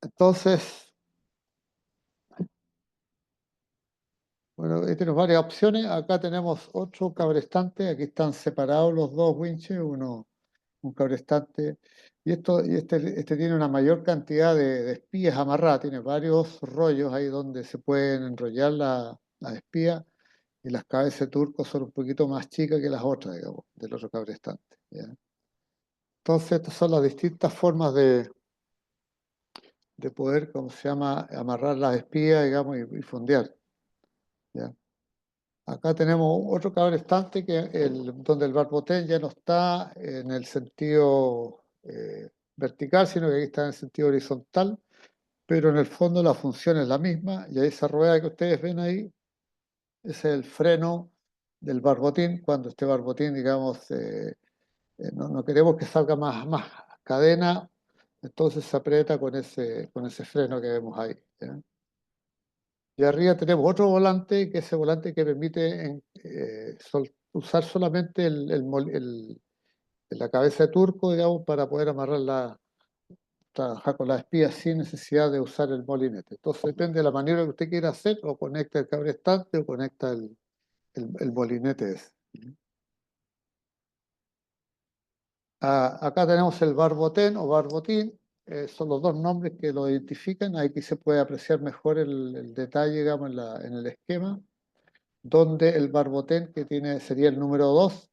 Entonces, bueno, ahí tenemos varias opciones. Acá tenemos otro cabrestante. Aquí están separados los dos winches, un cabrestante. Este tiene una mayor cantidad de espías amarradas. Tiene varios rollos ahí donde se pueden enrollar las espías. Y las cabezas de turco son un poquito más chicas que las otras, digamos, del otro cabrestante. ¿Ya? Entonces, estas son las distintas formas de poder, ¿cómo se llama?, amarrar las espías, digamos, y fondear. ¿Ya? Acá tenemos otro cabrestante donde el barbotén ya no está en el sentido vertical, sino que aquí está en el sentido horizontal, pero en el fondo la función es la misma, y esa rueda que ustedes ven ahí es el freno del barbotín, cuando este barbotín, digamos, no queremos que salga más cadena, entonces se aprieta con ese freno que vemos ahí. ¿Ya? Y arriba tenemos otro volante, que es ese volante que permite usar solamente la cabeza de turco, digamos, para poder trabajar con las espías sin necesidad de usar el molinete. Entonces depende de la manera que usted quiera hacer, o conecta el cabrestante o conecta el molinete ese. Acá tenemos el barbotén o barbotín, son los dos nombres que lo identifican. Aquí se puede apreciar mejor el detalle, digamos, en el esquema, donde el barbotén sería el número 2.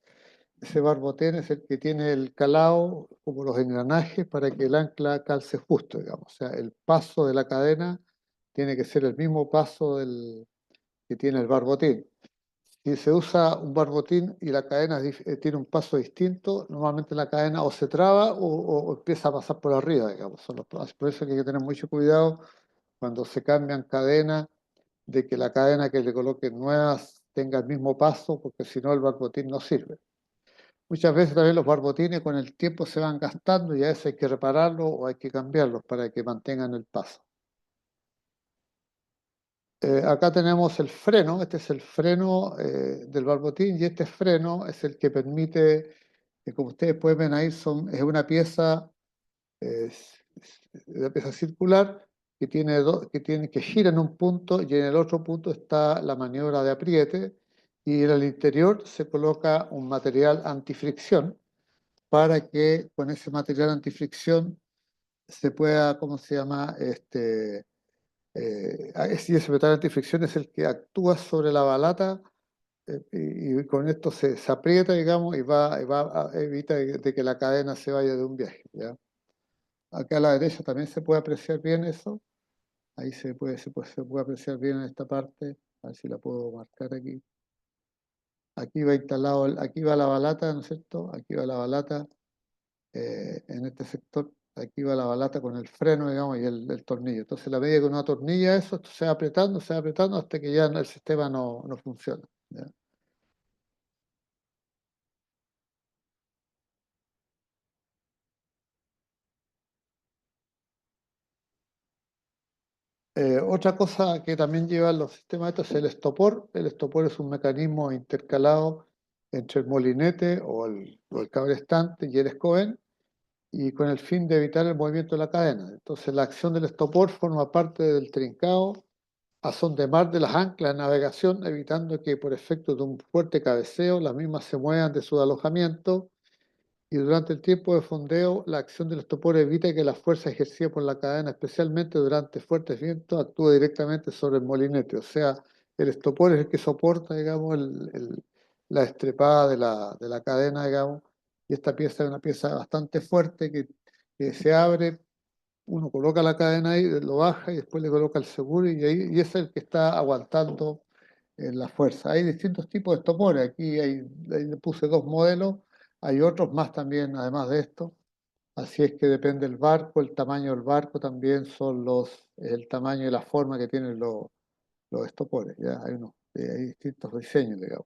Ese barbotén es el que tiene el calado, como los engranajes, para que el ancla calce justo, digamos. O sea, el paso de la cadena tiene que ser el mismo paso que tiene el barbotín. Si se usa un barbotín y la cadena tiene un paso distinto, normalmente la cadena o se traba o empieza a pasar por arriba, digamos. Por eso que hay que tener mucho cuidado cuando se cambian cadenas, de que la cadena que le coloquen nuevas tenga el mismo paso, porque si no el barbotín no sirve. Muchas veces también los barbotines con el tiempo se van gastando y a veces hay que repararlos o hay que cambiarlos para que mantengan el paso. Acá tenemos el freno, este es el freno del barbotín, y este freno es el que permite, como ustedes pueden ver ahí, es una pieza circular que gira en un punto, y en el otro punto está la maniobra de apriete, y en el interior se coloca un material antifricción para que con ese material antifricción se pueda, ¿cómo se llama?, sí, ese metal antifricción es el que actúa sobre la balata, y con esto se aprieta, digamos, evita de que la cadena se vaya de un viaje. ¿Ya? Acá a la derecha también se puede apreciar bien eso. Ahí se puede apreciar bien en esta parte. A ver si la puedo marcar aquí. Aquí va instalado, aquí va la balata, ¿no es cierto? Aquí va la balata en este sector. Aquí va la balata con el freno, digamos, y el tornillo. Entonces, a la medida que uno atornilla eso, esto se va apretando hasta que ya el sistema no funciona. ¿Ya? Otra cosa que también llevan los sistemas estos es el estopor. El estopor es un mecanismo intercalado entre el molinete o el cabrestante y el escobén, y con el fin de evitar el movimiento de la cadena. Entonces, la acción del estopor forma parte del trincado a son de mar de las anclas de navegación, evitando que por efecto de un fuerte cabeceo las mismas se muevan de su alojamiento, y durante el tiempo de fondeo la acción del estopor evita que la fuerza ejercida por la cadena, especialmente durante fuertes vientos, actúe directamente sobre el molinete. O sea, el estopor es el que soporta, digamos, la estrepada de la cadena, digamos, y esta pieza es una pieza bastante fuerte que se abre. Uno coloca la cadena ahí, lo baja y después le coloca el seguro, y es el que está aguantando la fuerza. Hay distintos tipos de estopores. Ahí le puse dos modelos. Hay otros más también, además de esto. Así es que depende del barco, el tamaño del barco también son el tamaño y la forma que tienen los estopores. ¿Ya? Hay distintos diseños, digamos.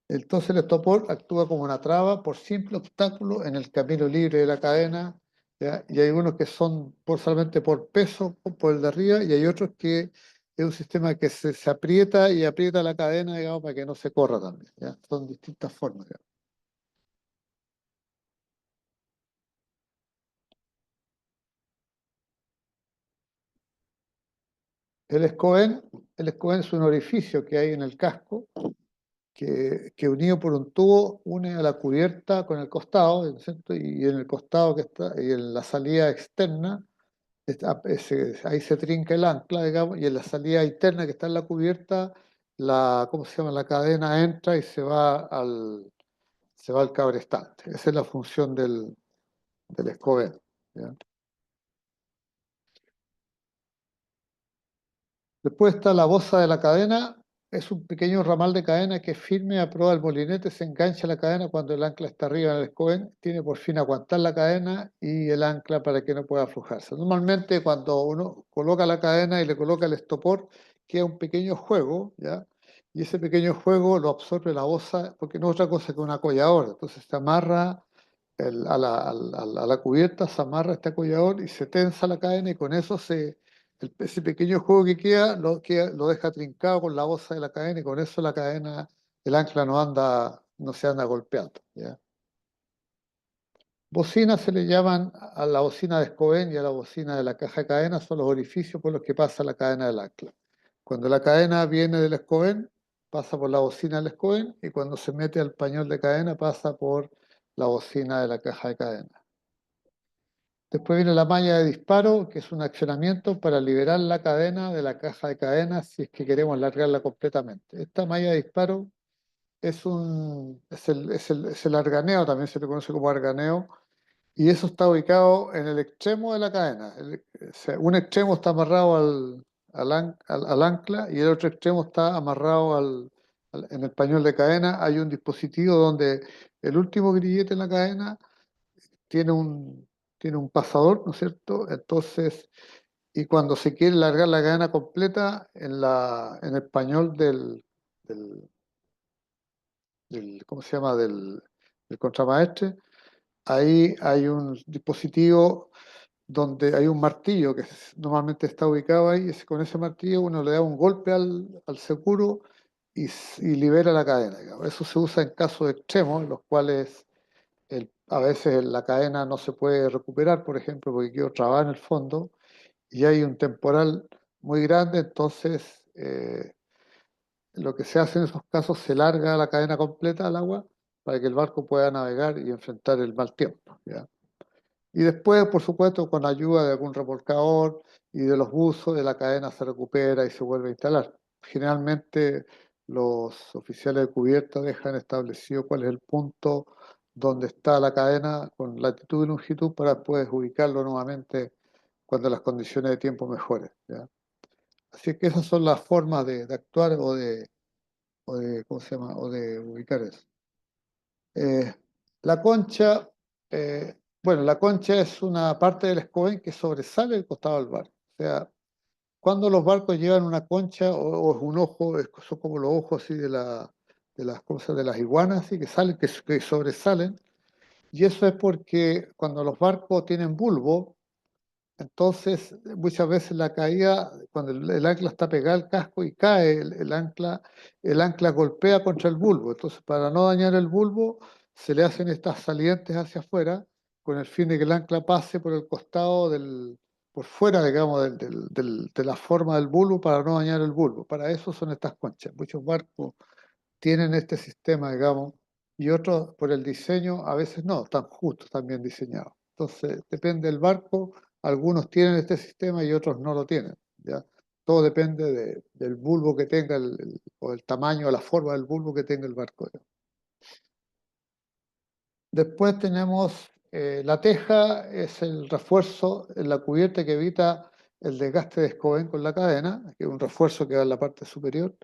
Entonces el estopor actúa como una traba por simple obstáculo en el camino libre de la cadena, ¿ya? Y hay unos que son solamente por peso, por el de arriba, y hay otros que es un sistema que se aprieta y aprieta la cadena, digamos, para que no se corra también. ¿Ya? Son distintas formas, digamos. El escobén, el escobén es un orificio que hay en el casco que unido por un tubo une a la cubierta con el costado, ¿no es cierto? Y en el costado que está, y en la salida externa, ahí se trinca el ancla, digamos, y en la salida interna que está en la cubierta, ¿cómo se llama? La cadena entra y se va al cabrestante. Esa es la función del escobén, ¿ya? Después está la boza de la cadena, es un pequeño ramal de cadena que es firme a prueba del molinete, se engancha a la cadena cuando el ancla está arriba en el escobén, tiene por fin aguantar la cadena y el ancla para que no pueda aflojarse. Normalmente cuando uno coloca la cadena y le coloca el estopor, queda un pequeño juego, ¿ya? Y ese pequeño juego lo absorbe la boza, porque no es otra cosa que una acolladora, entonces se amarra a la cubierta, se amarra este acollador y se tensa la cadena y con eso ese pequeño juego que lo deja trincado con la boza de la cadena y con eso la cadena, el ancla no se anda golpeando, ¿ya? Bocina se le llaman a la bocina de Escobén y a la bocina de la caja de cadena, son los orificios por los que pasa la cadena del ancla. Cuando la cadena viene del Escobén, pasa por la bocina del Escobén y cuando se mete al pañol de cadena, pasa por la bocina de la caja de cadena. Después viene la malla de disparo, que es un accionamiento para liberar la cadena de la caja de cadenas si es que queremos largarla completamente. Esta malla de disparo es el arganeo, también se le conoce como arganeo, y eso está ubicado en el extremo de la cadena. Un extremo está amarrado al ancla y el otro extremo está amarrado en el pañol de cadena. Hay un dispositivo donde el último grillete en la cadena tiene tiene un pasador, ¿no es cierto? Entonces, y cuando se quiere largar la cadena completa en el pañol del, ¿cómo se llama? Del contramaestre, ahí hay un dispositivo donde hay un martillo que normalmente está ubicado ahí, y con ese martillo uno le da un golpe al seguro y libera la cadena, digamos. Eso se usa en casos extremos, en los cuales a veces la cadena no se puede recuperar, por ejemplo, porque quedó trabada en el fondo y hay un temporal muy grande, entonces lo que se hace en esos casos se larga la cadena completa al agua para que el barco pueda navegar y enfrentar el mal tiempo, ¿ya? Y después, por supuesto, con ayuda de algún remolcador y de los buzos, de la cadena se recupera y se vuelve a instalar. Generalmente los oficiales de cubierta dejan establecido cuál es el punto donde está la cadena con latitud y longitud para después ubicarlo nuevamente cuando las condiciones de tiempo mejoren, ¿ya? Así que esas son las formas de actuar ¿cómo se llama? O de ubicar eso. Eh, la concha, bueno, la concha es una parte del escobén que sobresale del costado del barco. O sea, cuando los barcos llevan una concha o es un ojo, son como los ojos así de las cosas de las iguanas, así que salen, que sobresalen. Y eso es porque cuando los barcos tienen bulbo, entonces, muchas veces la caída, cuando el ancla está pegada al casco y cae el ancla golpea contra el bulbo. Entonces, para no dañar el bulbo, se le hacen estas salientes hacia afuera con el fin de que el ancla pase por el costado por fuera, digamos, de la forma del bulbo para no dañar el bulbo. Para eso son estas conchas. Muchos barcos tienen este sistema, digamos, y otros por el diseño a veces no, están justos, están bien diseñados. Entonces, depende del barco, algunos tienen este sistema y otros no lo tienen, ¿ya? Todo depende del bulbo que tenga, o el tamaño o la forma del bulbo que tenga el barco. Después tenemos la teja, es el refuerzo en la cubierta que evita el desgaste de escobén con la cadena, que es un refuerzo que va en la parte superior.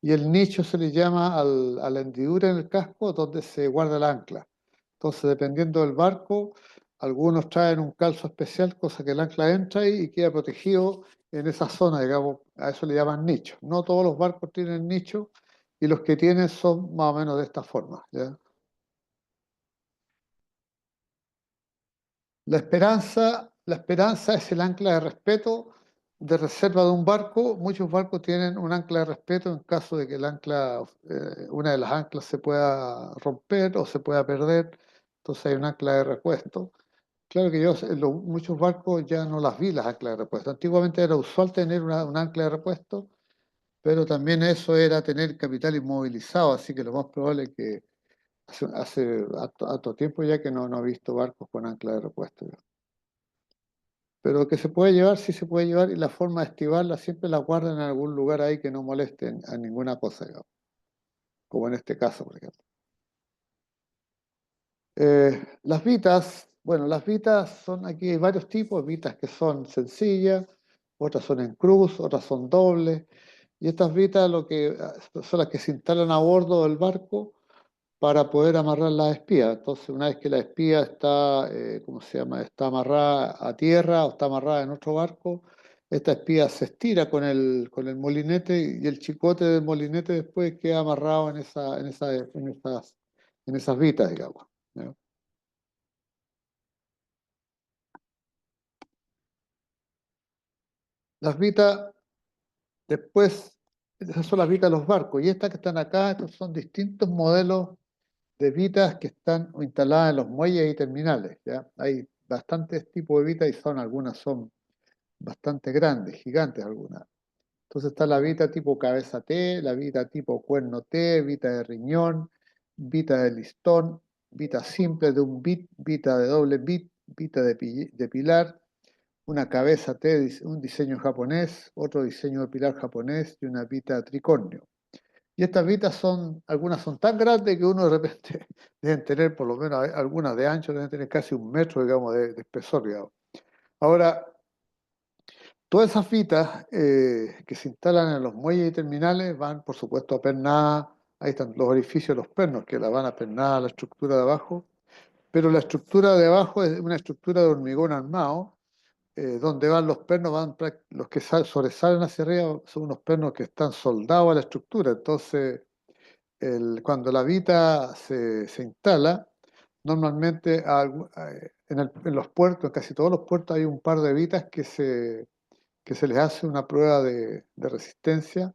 Y el nicho se le llama a la hendidura en el casco donde se guarda el ancla. Entonces, dependiendo del barco, algunos traen un calzo especial, cosa que el ancla entra ahí y queda protegido en esa zona, digamos, a eso le llaman nicho. No todos los barcos tienen nicho y los que tienen son más o menos de esta forma, ¿ya? La esperanza es el ancla de respeto, de reserva de un barco. Muchos barcos tienen un ancla de respeto en caso de que una de las anclas se pueda romper o se pueda perder. Entonces hay un ancla de repuesto. Claro que yo en muchos barcos ya no las vi las anclas de repuesto. Antiguamente era usual tener un ancla de repuesto, pero también eso era tener capital inmovilizado, así que lo más probable es que hace harto tiempo ya que no he visto barcos con ancla de repuesto. Pero que se puede llevar, sí se puede llevar, y la forma de estivarla siempre la guardan en algún lugar ahí que no molesten a ninguna cosa, digamos, como en este caso, por ejemplo. Las vitas, bueno, las vitas son, aquí hay varios tipos, vitas que son sencillas, otras son en cruz, otras son dobles, y estas vitas son las que se instalan a bordo del barco para poder amarrar las espías. Entonces, una vez que la espía está, ¿cómo se llama? Está amarrada a tierra o está amarrada en otro barco, esta espía se estira con el molinete y el chicote del molinete después queda amarrado en esas vitas, digamos, ¿no? Las vitas, después, esas son las vitas de los barcos, y estas que están acá, estos son distintos modelos de vitas que están instaladas en los muelles y terminales, ¿ya? Hay bastantes tipos de vitas y algunas son bastante grandes, gigantes algunas. Entonces está la vita tipo cabeza T, la vita tipo cuerno T, vita de riñón, vita de listón, vita simple de un bit, vita de doble bit, vita de pilar, una cabeza T, un diseño japonés, otro diseño de pilar japonés y una vita tricornio. Y estas vitas algunas son tan grandes que uno de repente deben tener, por lo menos algunas de ancho, deben tener casi un metro, digamos, de espesor, digamos. Ahora, todas esas vitas que se instalan en los muelles y terminales van, por supuesto, a pernadas. Ahí están los orificios de los pernos que la van a pernar a la estructura de abajo. Pero la estructura de abajo es una estructura de hormigón armado, donde van los pernos, los que sobresalen hacia arriba son unos pernos que están soldados a la estructura. Entonces, cuando la vita se instala, normalmente en los puertos, en casi todos los puertos hay un par de vitas que se les hace una prueba de resistencia,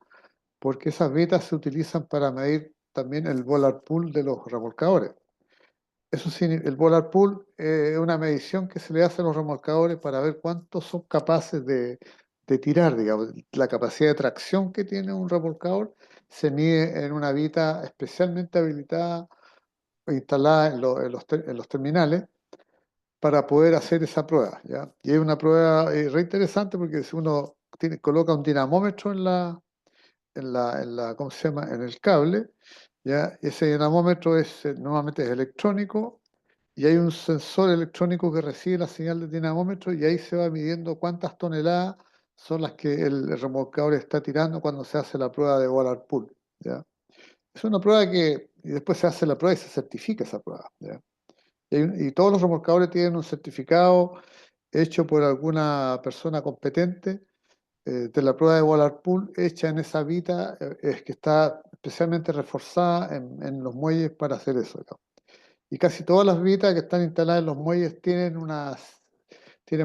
porque esas vitas se utilizan para medir también el volar pool de los remolcadores. Eso sí, el volar pool es una medición que se le hace a los remolcadores para ver cuántos son capaces de tirar, digamos. La capacidad de tracción que tiene un remolcador se mide en una vita especialmente habilitada o instalada en los terminales para poder hacer esa prueba, ¿ya? Y es una prueba re interesante porque si uno coloca un dinamómetro ¿cómo se llama? En el cable, ¿ya? Ese dinamómetro normalmente es electrónico y hay un sensor electrónico que recibe la señal del dinamómetro y ahí se va midiendo cuántas toneladas son las que el remolcador está tirando cuando se hace la prueba de Bollard Pull, ¿ya? Es una prueba y después se hace la prueba y se certifica esa prueba, ¿ya? Y todos los remolcadores tienen un certificado hecho por alguna persona competente de la prueba de Bollard Pull hecha en esa vita, es que está especialmente reforzada en los muelles para hacer eso, ¿no? Y casi todas las vitas que están instaladas en los muelles tienen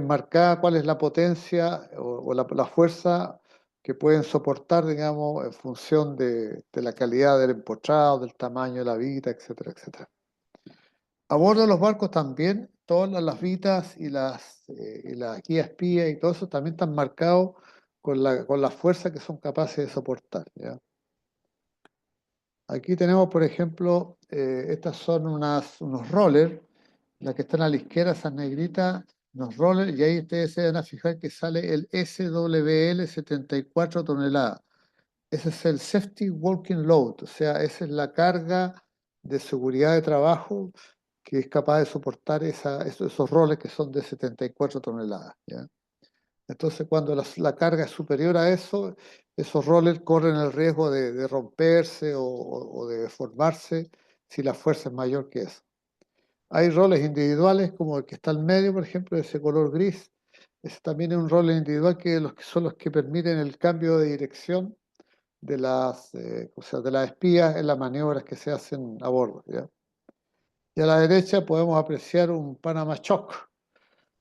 marcada cuál es la potencia o la fuerza que pueden soportar, digamos, en función de la calidad del empotrado, del tamaño de la vita, etcétera, etcétera. A bordo de los barcos también, todas las vitas y las guías espía y todo eso también están marcados con la fuerza que son capaces de soportar, ¿ya? Aquí tenemos, por ejemplo, estas son unos rollers, las que están a la izquierda, esas negritas, unos rollers, y ahí ustedes se van a fijar que sale el SWL 74 toneladas. Ese es el Safety Working Load, o sea, esa es la carga de seguridad de trabajo que es capaz de soportar esos roles que son de 74 toneladas, ¿ya? Entonces, cuando la carga es superior a eso, esos rollers corren el riesgo de romperse o de deformarse si la fuerza es mayor que eso. Hay roles individuales como el que está al medio, por ejemplo, de ese color gris. Ese también es un rol individual que son los que permiten el cambio de dirección o sea, de las espías en las maniobras que se hacen a bordo, ¿ya? Y a la derecha podemos apreciar un Panama Choc.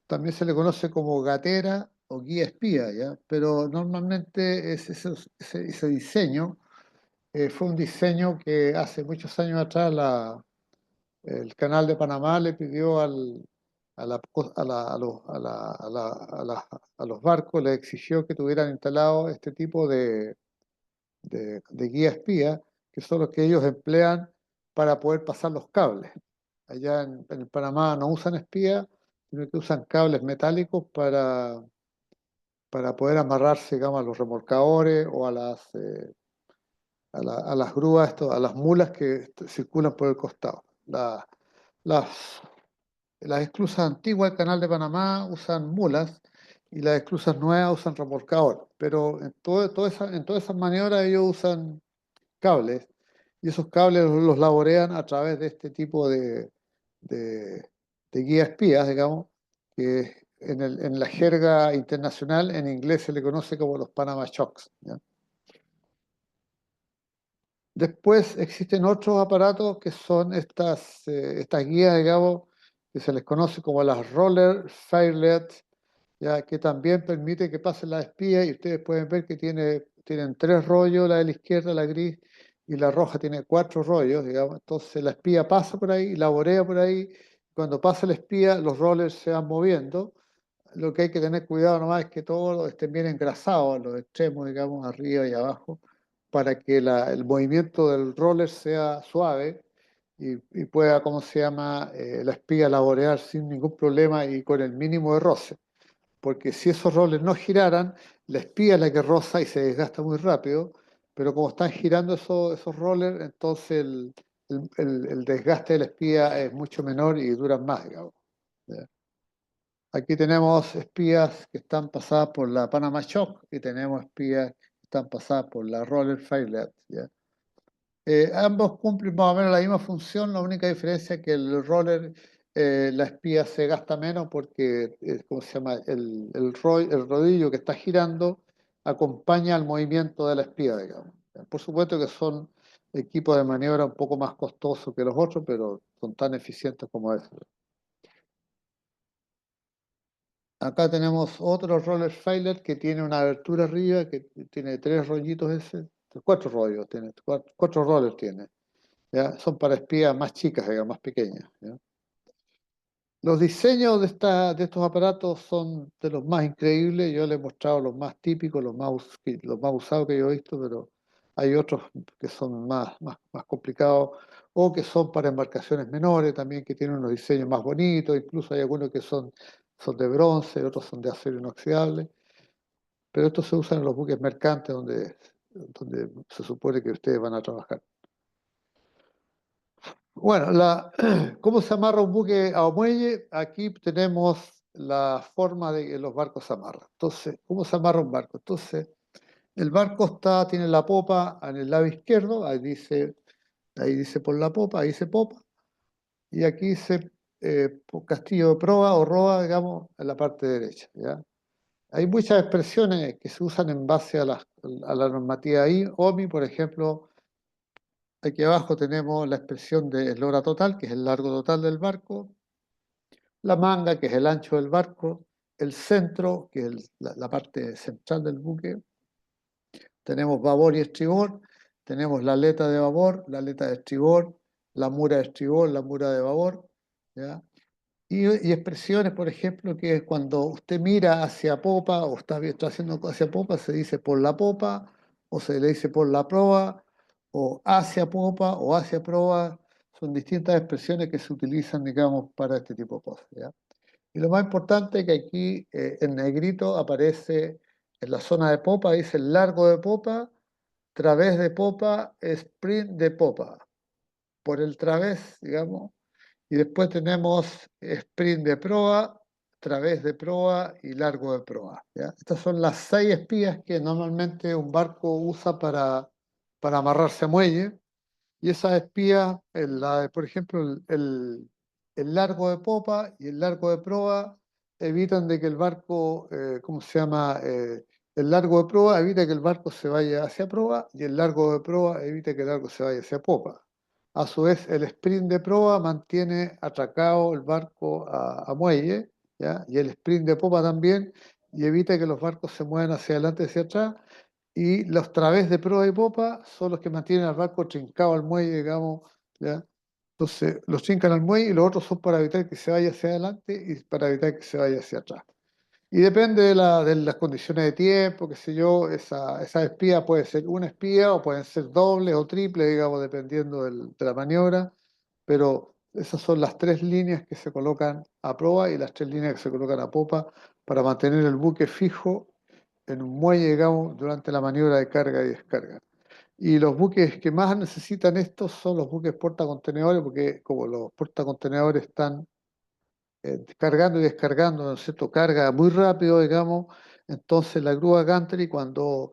También se le conoce como gatera o guía espía, ¿ya? Pero normalmente ese diseño fue un diseño que hace muchos años atrás el canal de Panamá le pidió a los barcos les exigió que tuvieran instalado este tipo de guía espía, que son los que ellos emplean para poder pasar los cables. Allá en Panamá no usan espías, sino que usan cables metálicos para poder amarrarse, digamos, a los remolcadores o a las grúas, a las mulas que circulan por el costado. Las, las esclusas antiguas del Canal de Panamá usan mulas y las esclusas nuevas usan remolcadores, pero en todas esas maniobras ellos usan cables y esos cables los laborean a través de este tipo de, de guías espías, digamos, que en la jerga internacional en inglés se le conoce como los Panama Shocks, ¿ya? Después existen otros aparatos que son estas guías, digamos, que se les conoce como las roller firelets, ya que también permite que pasen las espías y ustedes pueden ver que tienen tres rollos, la de la izquierda, la gris, y la roja tiene cuatro rollos, digamos. Entonces la espía pasa por ahí, laborea por ahí. Cuando pasa la espía, los rollers se van moviendo. Lo que hay que tener cuidado nomás es que todos estén bien engrasados, los extremos, digamos, arriba y abajo, para que el movimiento del roller sea suave y pueda, ¿cómo se llama?, la espía laborear sin ningún problema y con el mínimo de roce. Porque si esos rollers no giraran, la espía es la que roza y se desgasta muy rápido, pero como están girando esos rollers, entonces el desgaste de la espía es mucho menor y duran más, digamos. ¿Ya? Aquí tenemos espías que están pasadas por la Panama Shock y tenemos espías que están pasadas por la Roller Firelet, ¿ya? Ambos cumplen más o menos la misma función, la única diferencia es que el roller, la espía se gasta menos porque, ¿cómo se llama? El rodillo que está girando acompaña al movimiento de la espía, digamos. Por supuesto que son equipos de maniobra un poco más costosos que los otros, pero son tan eficientes como esos. Acá tenemos otro roller filer que tiene una abertura arriba, que tiene tres rollitos ese, cuatro rollos tiene, cuatro rollers tiene. ¿Ya? Son para espías más chicas, digamos, más pequeñas, ¿ya? Los diseños de estos aparatos son de los más increíbles. Yo les he mostrado los más típicos, los más usados que yo he visto, pero hay otros que son más complicados o que son para embarcaciones menores también, que tienen unos diseños más bonitos. Incluso hay algunos que son de bronce, otros son de acero inoxidable. Pero estos se usan en los buques mercantes donde se supone que ustedes van a trabajar. Bueno, ¿cómo se amarra un buque a un muelle? Aquí tenemos la forma de que los barcos se amarran. Entonces, ¿cómo se amarra un barco? Entonces, el barco tiene la popa en el lado izquierdo, ahí dice por la popa, ahí dice popa, y aquí dice castillo de proa o roa, digamos, en la parte derecha, ¿ya? Hay muchas expresiones que se usan en base a la normativa OMI, por ejemplo. Aquí abajo tenemos la expresión de eslora total, que es el largo total del barco, la manga, que es el ancho del barco, el centro, que es la parte central del buque, tenemos babor y estribor, tenemos la aleta de babor, la aleta de estribor, la mura de estribor, la mura de babor, ¿ya? Y expresiones, por ejemplo, que cuando usted mira hacia popa o está haciendo hacia popa, se dice por la popa, o se le dice por la proa, o hacia popa o hacia proa. Son distintas expresiones que se utilizan, digamos, para este tipo de cosas, ¿ya? Y lo más importante es que aquí en negrito aparece en la zona de popa, dice el largo de popa, través de popa, sprint de popa. Por el través, digamos, y después tenemos sprint de proa, través de proa y largo de proa, ¿ya? Estas son las 6 espías que normalmente un barco usa para amarrarse a muelle. Y esas espías, por ejemplo, el largo de popa y el largo de proa evitan de que el barco, ¿cómo se llama? El largo de proa evita que el barco se vaya hacia proa y el largo de proa evita que el barco se vaya hacia popa. A su vez, el sprint de proa mantiene atracado el barco a muelle, ¿ya? Y el sprint de popa también, y evita que los barcos se muevan hacia adelante y hacia atrás. Y los través de proa y popa son los que mantienen al barco trincado al muelle, digamos, ¿ya? Entonces, los trincan al muelle y los otros son para evitar que se vaya hacia adelante y para evitar que se vaya hacia atrás. Y depende de las condiciones de tiempo, qué sé yo, esa espía puede ser una espía o pueden ser dobles o triples, digamos, dependiendo de la maniobra, pero esas son las tres líneas que se colocan a proa y las tres líneas que se colocan a popa para mantener el buque fijo en un muelle, digamos, durante la maniobra de carga y descarga. Y los buques que más necesitan esto son los buques portacontenedores, porque como los portacontenedores están cargando y descargando, ¿no es cierto? Carga muy rápido, digamos, entonces la grúa gantry, cuando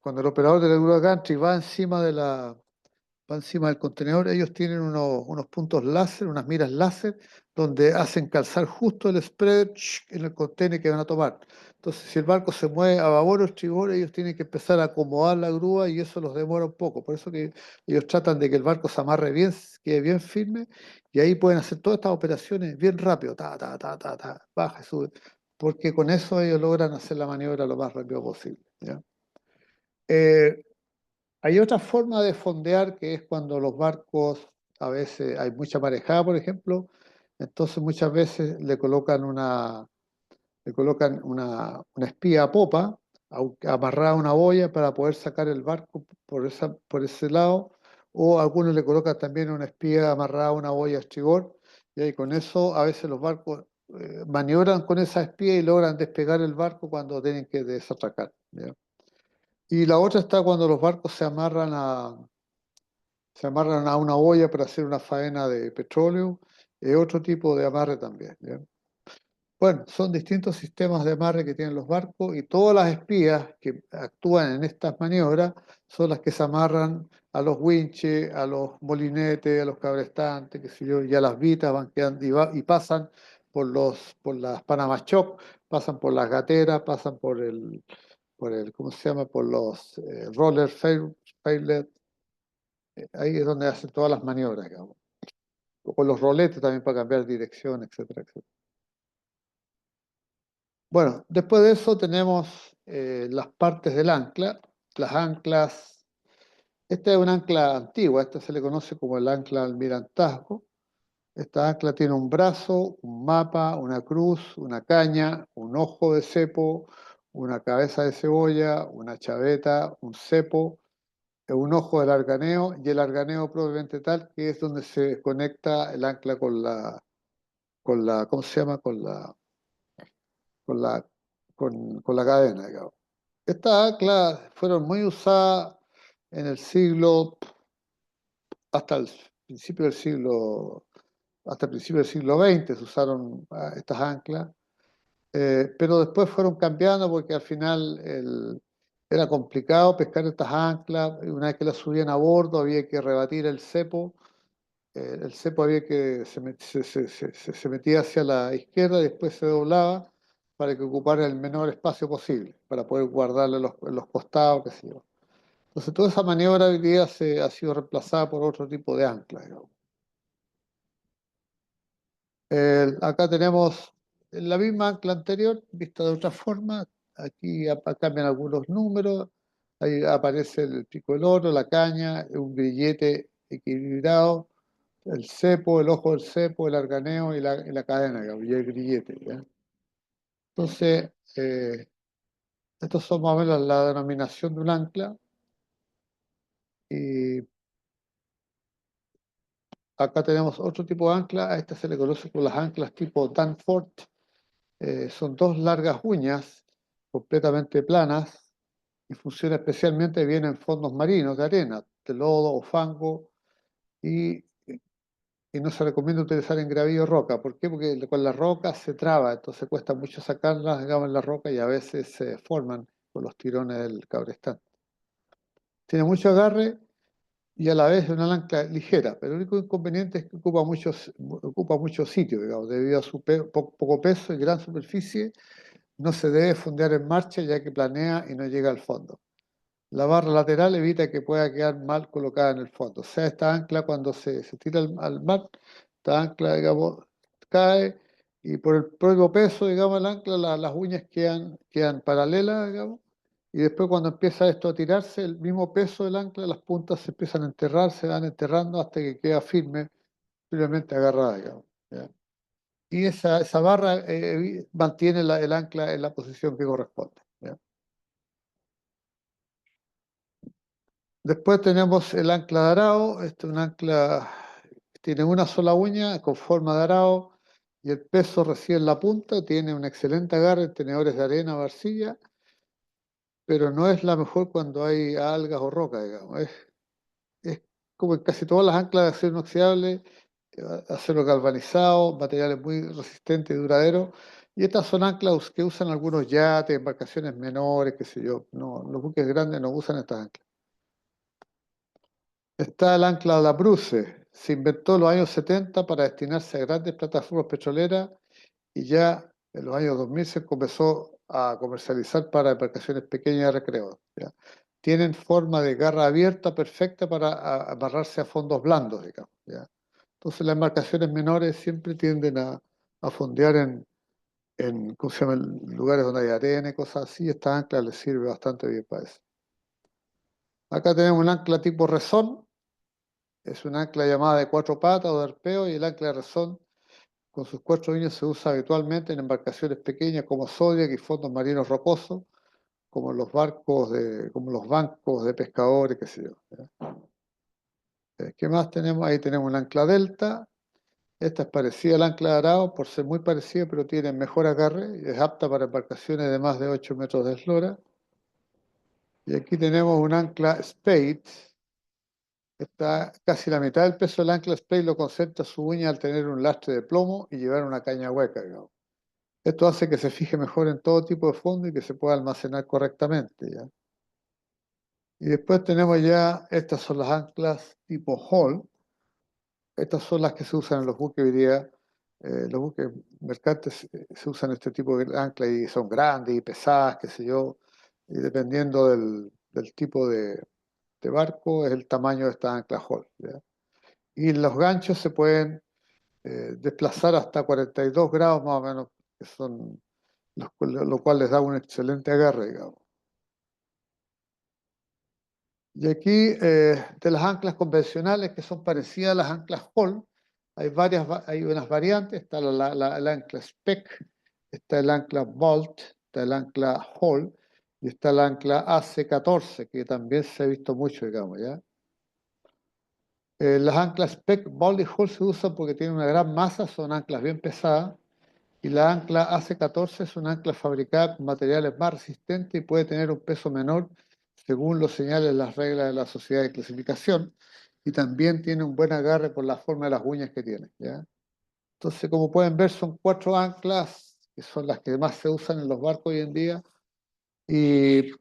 el operador de la grúa gantry va encima del contenedor, ellos tienen unos puntos láser, unas miras láser, donde hacen calzar justo el spread en el contenedor que van a tomar. Entonces, si el barco se mueve a babor o estribor, ellos tienen que empezar a acomodar la grúa y eso los demora un poco. Por eso que ellos tratan de que el barco se amarre bien, quede bien firme, y ahí pueden hacer todas estas operaciones bien rápido, baja, sube, porque con eso ellos logran hacer la maniobra lo más rápido posible. ¿Ya? Eh, Hay otra forma de fondear que es cuando los barcos, a veces hay mucha marejada, por ejemplo, entonces muchas veces le colocan una espía a popa, amarrada a una boya para poder sacar el barco por ese lado, o algunos le colocan también una espía amarrada a una boya a estribor, y ahí con eso a veces los barcos maniobran con esa espía y logran despegar el barco cuando tienen que desatracar. ¿Ya? Y la otra está cuando los barcos se amarran a una boya para hacer una faena de petróleo, otro tipo de amarre también. ¿Ya? Bueno, son distintos sistemas de amarre que tienen los barcos y todas las espías que actúan en estas maniobras son las que se amarran a los winches, a los molinetes, a los cabrestantes, qué sé yo, y a las vitas van quedando y pasan por las Panama Choc, pasan por las gateras, pasan por el, ¿cómo se llama? Por los roller faillet, ahí es donde hacen todas las maniobras, digamos. O con los roletes también para cambiar dirección, etcétera, etcétera. Bueno, después de eso tenemos las partes del ancla. Las anclas, esta es una ancla antigua, esta se le conoce como el ancla almirantazgo. Esta ancla tiene un brazo, un mapa, una cruz, una caña, un ojo de cepo, una cabeza de cebolla, una chaveta, un cepo, un ojo del arganeo y el arganeo propiamente tal, que es donde se conecta el ancla ¿cómo se llama? Con la, con la cadena, digamos. Estas anclas fueron muy usadas en el siglo, hasta el principio del siglo, hasta el principio del siglo XX se usaron estas anclas, pero después fueron cambiando porque al final era complicado pescar estas anclas, y una vez que las subían a bordo había que rebatir el cepo había que se metía hacia la izquierda y después se doblaba para que ocupara el menor espacio posible, para poder guardarle los costados, qué sé yo. Entonces toda esa maniobra hoy día ha sido reemplazada por otro tipo de ancla, digamos. Acá tenemos la misma ancla anterior, vista de otra forma. Aquí cambian algunos números. Ahí aparece el pico del oro, la caña, un grillete equilibrado, el cepo, el ojo del cepo, el arganeo y la cadena, digamos, y el grillete. ¿Ya? Entonces, estos son más o menos la denominación de un ancla. Y acá tenemos otro tipo de ancla. A esta se le conoce como las anclas tipo Danforth. Son dos largas uñas completamente planas y funciona especialmente bien en fondos marinos de arena, de lodo o fango, y, y no se recomienda utilizar en gravillo roca. ¿Por qué? Porque con la roca se traba, entonces cuesta mucho sacarlas, digamos, en la roca y a veces se forman con los tirones del cabrestán. Tiene mucho agarre y a la vez es una ancla ligera, pero el único inconveniente es que ocupa mucho sitio, digamos, debido a su poco peso y gran superficie. No se debe fondear en marcha ya que planea y no llega al fondo. La barra lateral evita que pueda quedar mal colocada en el fondo. O sea, esta ancla cuando se tira al mar, esta ancla, digamos, cae y por el propio peso, digamos, el ancla, las uñas quedan paralelas, digamos, y después cuando empieza esto a tirarse, el mismo peso del ancla, las puntas se empiezan a enterrar, se van enterrando hasta que queda firme firmemente agarrada, digamos, ¿ya? Y esa barra mantiene el ancla en la posición que corresponde, ¿ya? Después tenemos el ancla de arao. Este es un ancla que tiene una sola uña con forma de arao y el peso reside en la punta. Tiene un excelente agarre en tenedores de arena o arcilla, pero no es la mejor cuando hay algas o rocas, digamos. Es como en casi todas las anclas de acero inoxidable, acero galvanizado, materiales muy resistentes y duraderos. Y estas son anclas que usan algunos yates, embarcaciones menores, qué sé yo. No, los buques grandes no usan estas anclas. Está el ancla de la Bruce. Se inventó en los años 70 para destinarse a grandes plataformas petroleras y ya en los años 2000 se comenzó a comercializar para embarcaciones pequeñas de recreo, ¿ya? Tienen forma de garra abierta perfecta para amarrarse a fondos blandos, digamos, ¿ya? Entonces las embarcaciones menores siempre tienden a fondear ¿cómo se llama?, en lugares donde hay arena y cosas así. Esta ancla les sirve bastante bien para eso. Acá tenemos un ancla tipo rezón. Es un ancla llamada de 4 patas o de arpeo, y el ancla de rezón con sus 4 líneas se usa habitualmente en embarcaciones pequeñas como Zodiac y fondos marinos rocosos, como los como los bancos de pescadores, qué sé yo, ¿ya? ¿Qué más tenemos? Ahí tenemos un ancla delta. Esta es parecida al ancla de arao por ser muy parecida, pero tiene mejor agarre y es apta para embarcaciones de más de 8 metros de eslora. Y aquí tenemos un ancla spade. Está casi la mitad del peso del ancla spade lo concentra su uña al tener un lastre de plomo y llevar una caña hueca, digamos. Esto hace que se fije mejor en todo tipo de fondo y que se pueda almacenar correctamente, ¿ya? Y después tenemos ya, estas son las anclas tipo Hall. Estas son las que se usan en los buques hoy día. Los buques mercantes se usan este tipo de anclas y son grandes y pesadas, qué sé yo. Y dependiendo del tipo de barco, es el tamaño de esta ancla Hall, ¿ya? Y los ganchos se pueden desplazar hasta 42 grados más o menos, que son lo cual les da un excelente agarre, digamos. Y aquí, de las anclas convencionales que son parecidas a las anclas Hall, hay unas variantes. Está el ancla Spec, está el ancla Bolt, está el ancla Hall y está el ancla AC14, que también se ha visto mucho, digamos, ¿ya? Las anclas Spec, Bolt y Hall se usan porque tienen una gran masa, son anclas bien pesadas. Y la ancla AC14 es una ancla fabricada con materiales más resistentes y puede tener un peso menor según lo señalen las reglas de la sociedad de clasificación, y también tiene un buen agarre por la forma de las uñas que tiene, ¿ya? Entonces, como pueden ver, son 4 anclas que son las que más se usan en los barcos hoy en día, y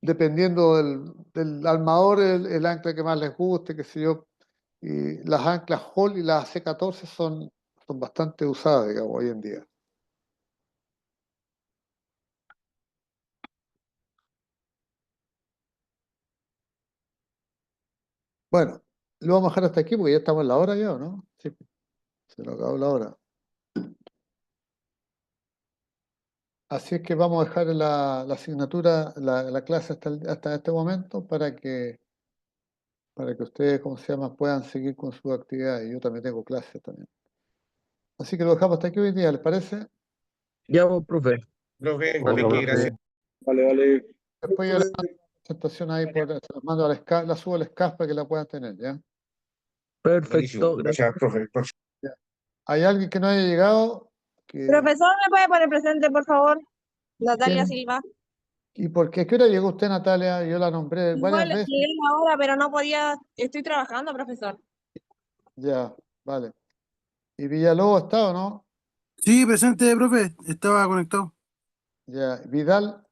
dependiendo del armador, el ancla que más les guste, qué sé yo. Y las anclas Hall y las AC14 son bastante usadas, digamos, hoy en día. Bueno, lo vamos a dejar hasta aquí porque ya estamos en la hora ya, ¿o no? Sí, se nos acabó la hora. Así es que vamos a dejar la asignatura, la clase hasta este momento para que ustedes, ¿cómo se llama?, puedan seguir con su actividad. Y yo también tengo clases también. Así que lo dejamos hasta aquí hoy día, ¿les parece? Ya vos, profe. Profe, Vale, Enrique, gracias. Vale, vale. Después yo les mando la presentación ahí, se las mando la subo al SCAF para que la puedan tener, ¿ya? Perfecto, Buenísimo. gracias. Gracias, profe. Ya. ¿Hay alguien que no haya llegado? Profesor, ¿me puede poner presente, por favor? Natalia ¿Quién? Silva. ¿Y por qué? ¿Qué hora llegó usted, Natalia? Yo la nombré varias Igual veces. llegué a la hora, pero no podía. Estoy trabajando, profesor. Ya, vale. ¿Y Villalobos está o no? Sí, presente, profe. Estaba conectado. Ya. ¿Vidal?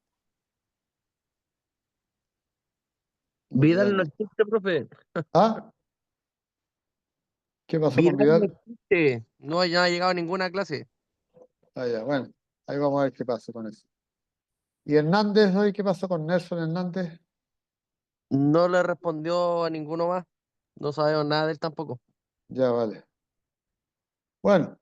No, Vidal Vidal no no. existe, profe. ¿Ah? ¿Qué pasó con Vidal no Vidal? existe. No ha llegado a ninguna clase. Ah, ya, bueno. Ahí vamos a ver qué pasa con eso. ¿Y Hernández hoy qué pasó con Nelson Hernández? No le respondió a ninguno más. No sabemos nada de él tampoco. Ya, vale. Bueno,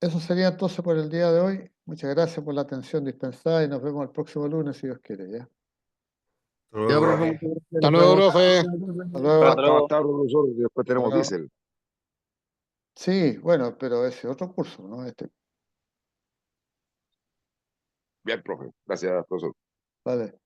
eso sería entonces por el día de hoy. Muchas gracias por la atención dispensada y nos vemos el próximo lunes si Dios quiere, ¿ya? Ya, profe, Profe. muchas gracias. Hasta Nos luego, vemos. profe. Hasta luego. Hasta más tarde, profesor. Después Hasta tenemos luego. diésel. Sí, bueno, pero ese otro curso, ¿no? Bien, profe. Gracias, profesor. Vale.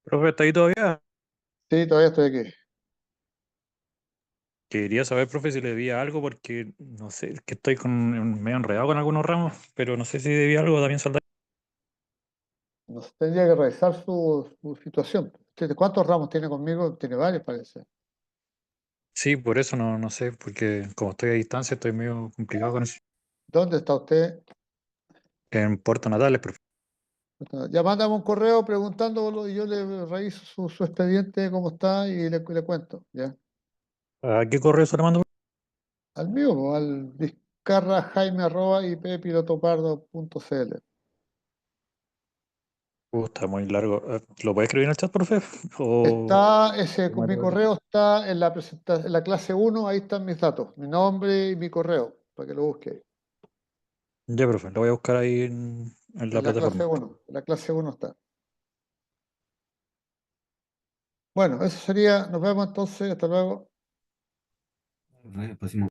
Profe, ¿está ahí todavía? Sí, todavía estoy aquí. Quería saber, profe, si le debía algo porque, no sé, es que estoy medio enredado con algunos ramos, pero no sé si debía algo también saldrá. Nos tendría que revisar su situación. ¿Cuántos ramos tiene conmigo? Tiene varios, parece. Sí, por eso no sé, porque como estoy a distancia estoy medio complicado con eso. ¿Dónde está usted? En Puerto Natales, profe. Ya mándame un correo preguntándolo y yo le reviso su expediente, cómo está y le cuento, ¿ya? ¿A qué correo se le mando? Al mío, po, al vizcarrajaime@ippilotopardo.cl. Está muy largo. ¿Lo puede escribir en el chat, profe? O... Con mi correo está en en la clase 1, ahí están mis datos, mi nombre y mi correo, para que lo busque ahí. Ya, profe, lo voy a buscar ahí en la En la clase plataforma. 1, en la clase 1 está. Bueno, eso sería, nos vemos entonces, hasta luego. Próximo.